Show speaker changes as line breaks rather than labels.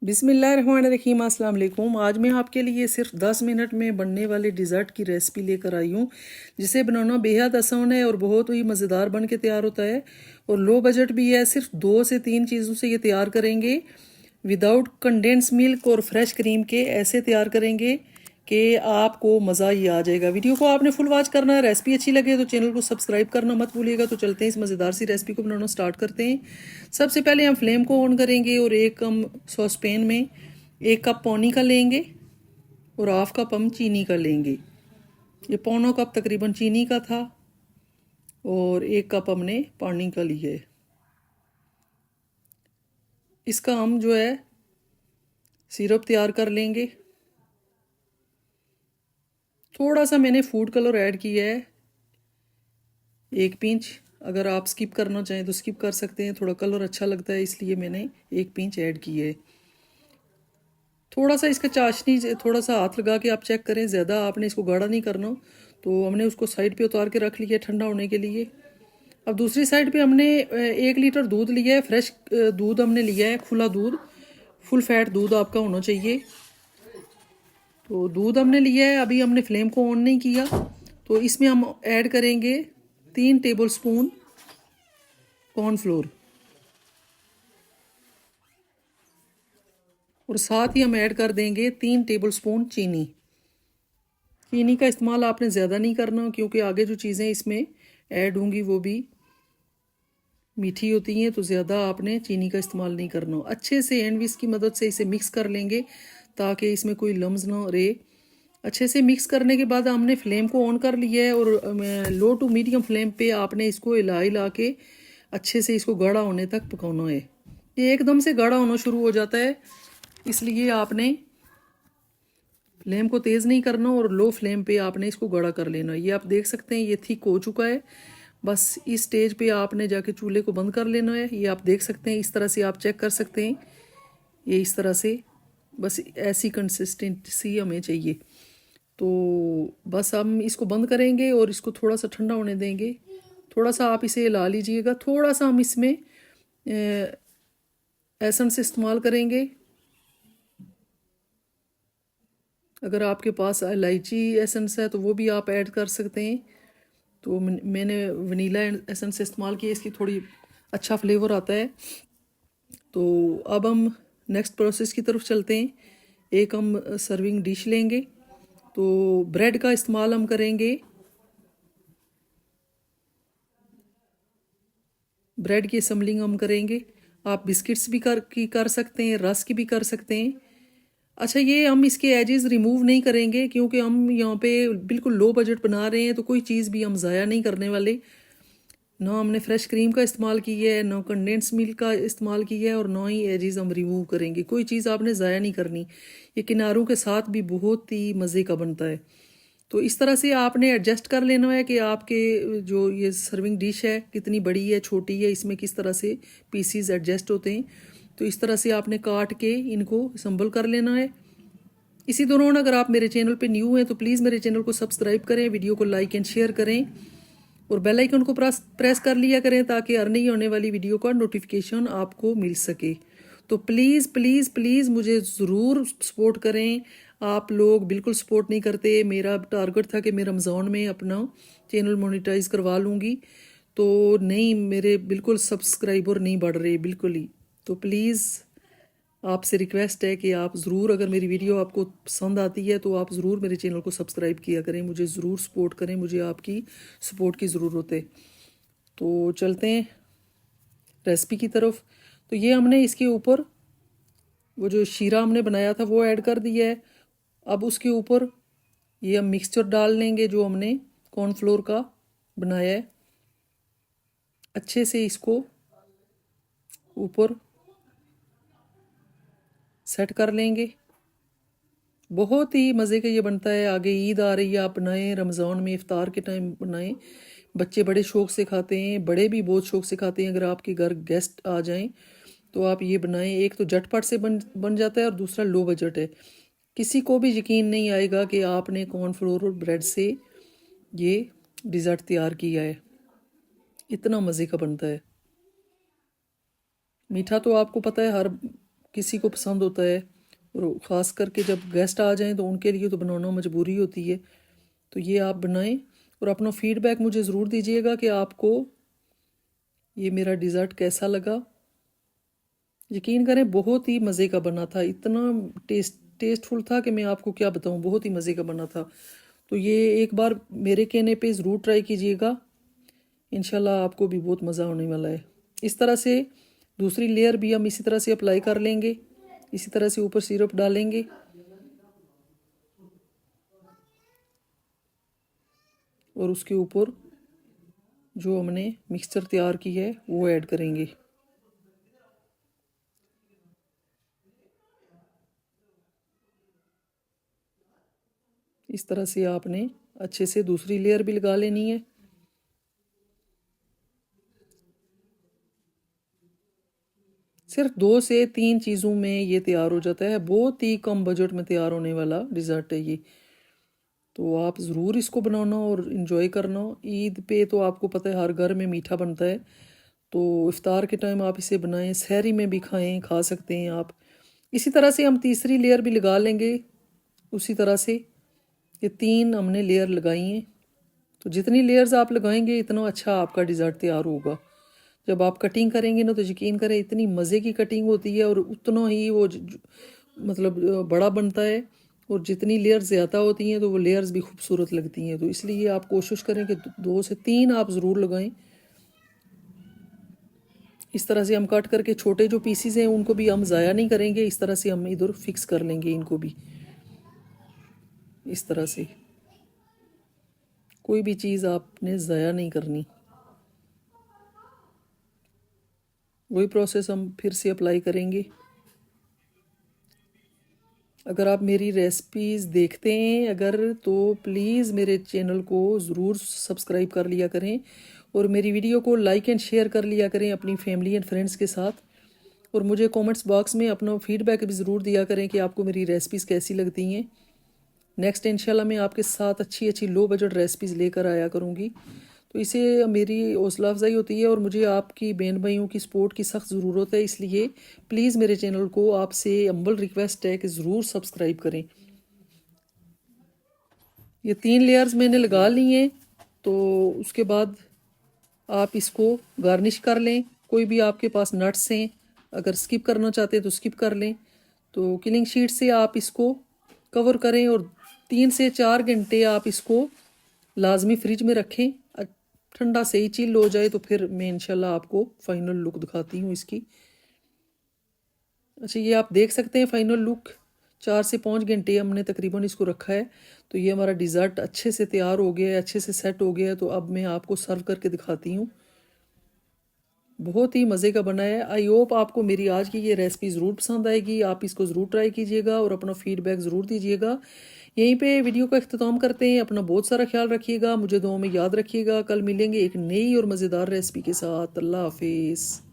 बिस्मिल्लाहिर्रहमानिर्रहीम, अस्सलाम वालेकुम। आज मैं आपके लिए सिर्फ 10 मिनट में बनने वाले डिज़र्ट की रेसिपी लेकर आई हूँ, जिसे बनाना बेहद आसान है और बहुत ही मज़ेदार बन के तैयार होता है और लो बजट भी है। सिर्फ 2 से 3 चीज़ों से ये तैयार करेंगे, विदाउट कंडेंस मिल्क और फ्रेश क्रीम के। ऐसे तैयार करेंगे कि आपको मज़ा ही आ जाएगा। वीडियो को आपने फुल वॉच करना है। रेसिपी अच्छी लगे तो चैनल को सब्सक्राइब करना मत भूलिएगा। तो चलते हैं इस मज़ेदार सी रेसिपी को बनाना स्टार्ट करते हैं। सबसे पहले हम फ्लेम को ऑन करेंगे और एक हम सॉस पैन में 1 कप पानी का लेंगे और हाफ कप हम चीनी का लेंगे। ये पौना कप तकरीबन चीनी का था और 1 कप हमने पानी का लिया है। इसका हम जो है सिरप तैयार कर लेंगे। थोड़ा सा मैंने फूड कलर ऐड किया है, 1 पिंच। अगर आप स्किप करना चाहें तो स्किप कर सकते हैं, थोड़ा कलर अच्छा लगता है इसलिए मैंने 1 पिंच ऐड किया है। थोड़ा सा इसका चाशनी थोड़ा सा हाथ लगा के आप चेक करें, ज़्यादा आपने इसको गाढ़ा नहीं करना। तो हमने उसको साइड पे उतार के रख लिया ठंडा होने के लिए। अब दूसरी साइड पे हमने 1 लीटर दूध लिया है, फ्रेश दूध हमने लिया है, खुला दूध, फुल फैट दूध आपका होना चाहिए। तो दूध हमने लिया है, अभी हमने फ्लेम को ऑन नहीं किया। तो इसमें हम ऐड करेंगे 3 टेबल स्पून कॉर्नफ्लोर और साथ ही हम ऐड कर देंगे 3 टेबल स्पून चीनी। चीनी का इस्तेमाल आपने ज़्यादा नहीं करना, क्योंकि आगे जो चीज़ें इसमें ऐड होंगी वो भी मीठी होती हैं, तो ज़्यादा आपने चीनी का इस्तेमाल नहीं करना। अच्छे से हैंड विस्क की मदद से इसे मिक्स कर लेंगे ताकि इसमें कोई लम्स ना रहे। अच्छे से मिक्स करने के बाद हमने फ्लेम को ऑन कर लिया है और लो टू मीडियम फ्लेम पे आपने इसको हिला के अच्छे से इसको गाढ़ा होने तक पकाना है। ये एकदम से गाढ़ा होना शुरू हो जाता है, इसलिए आपने फ्लेम को तेज़ नहीं करना और लो फ्लेम पे आपने इसको गाढ़ा कर लेना। ये आप देख सकते हैं ये थिक हो चुका है। बस इस स्टेज पे आपने जाके चूल्हे को बंद कर लेना है। ये आप देख सकते हैं, इस तरह से आप चेक कर सकते हैं। ये इस तरह से, बस ऐसी कंसिस्टेंसी हमें चाहिए। तो बस हम इसको बंद करेंगे और इसको थोड़ा सा ठंडा होने देंगे। थोड़ा सा आप इसे हिला लीजिएगा। थोड़ा सा हम इसमें एसेंस इस्तेमाल करेंगे। अगर आपके पास इलायची एसेंस है तो वो भी आप ऐड कर सकते हैं। तो मैंने वनीला एसेंस इस्तेमाल किया, इसकी थोड़ी अच्छा फ्लेवर आता है। तो अब हम नेक्स्ट प्रोसेस की तरफ चलते हैं। एक हम सर्विंग डिश लेंगे, तो ब्रेड का इस्तेमाल हम करेंगे। ब्रेड की असम्बलिंग हम करेंगे। आप बिस्किट्स भी कर सकते हैं, रस्क भी कर सकते हैं। अच्छा, ये हम इसके एजेस रिमूव नहीं करेंगे क्योंकि हम यहाँ पे बिल्कुल लो बजट बना रहे हैं, तो कोई चीज़ भी हम ज़ाया नहीं करने वाले। ना हमने फ्रेश क्रीम का इस्तेमाल किया है, ना कंडेंस मिल्क का इस्तेमाल किया है और ना ही एजेस हम रिमूव करेंगे। कोई चीज़ आपने ज़ाया नहीं करनी। ये किनारों के साथ भी बहुत ही मज़े का बनता है। तो इस तरह से आपने एडजस्ट कर लेना है कि आपके जो ये सर्विंग डिश है कितनी बड़ी है, छोटी है, इसमें किस तरह से पीसीज एडजस्ट होते हैं। तो इस तरह से आपने काट के इनको संभल कर लेना है। इसी दौरान अगर आप मेरे चैनल पे न्यू हैं तो प्लीज़ मेरे चैनल को सब्सक्राइब करें, वीडियो को लाइक एंड शेयर करें और बेल आइकन को प्रेस कर लिया करें ताकि हर नई होने वाली वीडियो का नोटिफिकेशन आपको मिल सके। तो प्लीज़ प्लीज़ प्लीज़ मुझे ज़रूर सपोर्ट करें। आप लोग बिल्कुल सपोर्ट नहीं करते। मेरा टारगेट था कि मैं रमज़ान में अपना चैनल मोनेटाइज करवा लूँगी, तो नहीं, मेरे बिल्कुल सब्सक्राइबर नहीं बढ़ रहे बिल्कुल ही। तो प्लीज़ आपसे रिक्वेस्ट है कि आप ज़रूर, अगर मेरी वीडियो आपको पसंद आती है तो आप ज़रूर मेरे चैनल को सब्सक्राइब किया करें, मुझे ज़रूर सपोर्ट करें, मुझे आपकी सपोर्ट की ज़रूरत है। तो चलते हैं रेसिपी की तरफ। तो ये हमने इसके ऊपर वो जो शीरा हमने बनाया था वो ऐड कर दिया है। अब उसके ऊपर ये हम मिक्सचर डाल लेंगे जो हमने कॉर्नफ्लोर का बनाया है। अच्छे से इसको ऊपर सेट कर लेंगे। बहुत ही मज़े का ये बनता है। आगे ईद आ रही है, आप बनाएं, रमज़ान में इफ्तार के टाइम बनाएं। बच्चे बड़े शौक़ से खाते हैं, बड़े भी बहुत शौक़ से खाते हैं। अगर आपके घर गेस्ट आ जाएं तो आप ये बनाएं। एक तो झटपट से बन जाता है और दूसरा लो बजट है। किसी को भी यकीन नहीं आएगा कि आपने कॉर्नफ्लोर और ब्रेड से ये डिज़र्ट तैयार किया है। इतना मज़े का बनता है। मीठा तो आपको पता है हर किसी को पसंद होता है, और ख़ास करके जब गेस्ट आ जाएं तो उनके लिए तो बनाना मजबूरी होती है। तो ये आप बनाएं और अपना फीडबैक मुझे ज़रूर दीजिएगा कि आपको ये मेरा डिज़र्ट कैसा लगा। यकीन करें बहुत ही मज़े का बना था, इतना टेस्टफुल था कि मैं आपको क्या बताऊं, बहुत ही मज़े का बना था। तो ये एक बार मेरे कहने पे ज़रूर ट्राई कीजिएगा, इंशाल्लाह आपको भी बहुत मज़ा होने वाला है। इस तरह से दूसरी लेयर भी हम इसी तरह से अप्लाई कर लेंगे, इसी तरह से ऊपर सिरप डालेंगे और उसके ऊपर जो हमने मिक्सचर तैयार की है वो ऐड करेंगे। इस तरह से आपने अच्छे से दूसरी लेयर भी लगा लेनी है। सिर्फ 2 से 3 चीज़ों में ये तैयार हो जाता है, बहुत ही कम बजट में तैयार होने वाला डिज़र्ट है ये। तो आप ज़रूर इसको बनाना और इन्जॉय करना। ईद पे तो आपको पता है हर घर में मीठा बनता है, तो इफ्तार के टाइम आप इसे बनाएं, सहरी में भी खाएं, खा सकते हैं आप। इसी तरह से हम तीसरी लेयर भी लगा लेंगे उसी तरह से। ये 3 हमने लेयर लगाई हैं, तो जितनी लेयर्स आप लगाएंगे इतना अच्छा आपका डिज़र्ट तैयार होगा। जब आप कटिंग करेंगे ना तो यकीन करें इतनी मज़े की कटिंग होती है और उतना ही वो मतलब बड़ा बनता है। और जितनी लेयर्स ज़्यादा होती हैं तो वो लेयर्स भी खूबसूरत लगती हैं। तो इसलिए आप कोशिश करें कि 2 से 3 आप ज़रूर लगाएं। इस तरह से हम कट करके छोटे जो पीसीज हैं उनको भी हम ज़ाया नहीं करेंगे, इस तरह से हम इधर फिक्स कर लेंगे इनको भी। इस तरह से कोई भी चीज़ आपने ज़ाया नहीं करनी। वही प्रोसेस हम फिर से अप्लाई करेंगे। अगर आप मेरी रेसिपीज़ देखते हैं अगर, तो प्लीज़ मेरे चैनल को ज़रूर सब्सक्राइब कर लिया करें और मेरी वीडियो को लाइक एंड शेयर कर लिया करें अपनी फैमिली एंड फ्रेंड्स के साथ। और मुझे कमेंट्स बॉक्स में अपना फीडबैक भी ज़रूर दिया करें कि आपको मेरी रेसिपीज़ कैसी लगती हैं। नेक्स्ट इंशाल्लाह मैं आपके साथ अच्छी अच्छी लो बजट रेसिपीज़ लेकर आया करूँगी। तो इसे मेरी हौसला अफजाई होती है और मुझे आपकी बहन भाइयों की सपोर्ट की सख्त ज़रूरत है। इसलिए प्लीज़ मेरे चैनल को आपसे हम्बल रिक्वेस्ट है कि ज़रूर सब्सक्राइब करें। ये 3 लेयर्स मैंने लगा ली हैं, तो उसके बाद आप इसको गार्निश कर लें। कोई भी आपके पास नट्स हैं, अगर स्किप करना चाहते हैं तो स्किप कर लें। तो किलिंग शीट से आप इसको कवर करें और 3 से 4 घंटे आप इसको लाजमी फ्रिज में रखें। ठंडा से ही चिल हो जाए तो फिर मैं इंशाल्लाह आपको फाइनल लुक दिखाती हूँ इसकी। अच्छा, ये आप देख सकते हैं फाइनल लुक। 4 से 5 घंटे हमने तकरीबन इसको रखा है। तो ये हमारा डिज़र्ट अच्छे से तैयार हो गया है, अच्छे से सेट हो गया है। तो अब मैं आपको सर्व करके दिखाती हूँ। बहुत ही मज़े का बना है। आई होप आपको मेरी आज की ये रेसिपी ज़रूर पसंद आएगी। आप इसको ज़रूर ट्राई कीजिएगा और अपना फीडबैक ज़रूर दीजिएगा। यहीं पे वीडियो का इख्तिताम करते हैं। अपना बहुत सारा ख्याल रखिएगा, मुझे दुआ में याद रखिएगा। कल मिलेंगे एक नई और मज़ेदार रेसिपी के साथ। अल्लाह हाफिज़।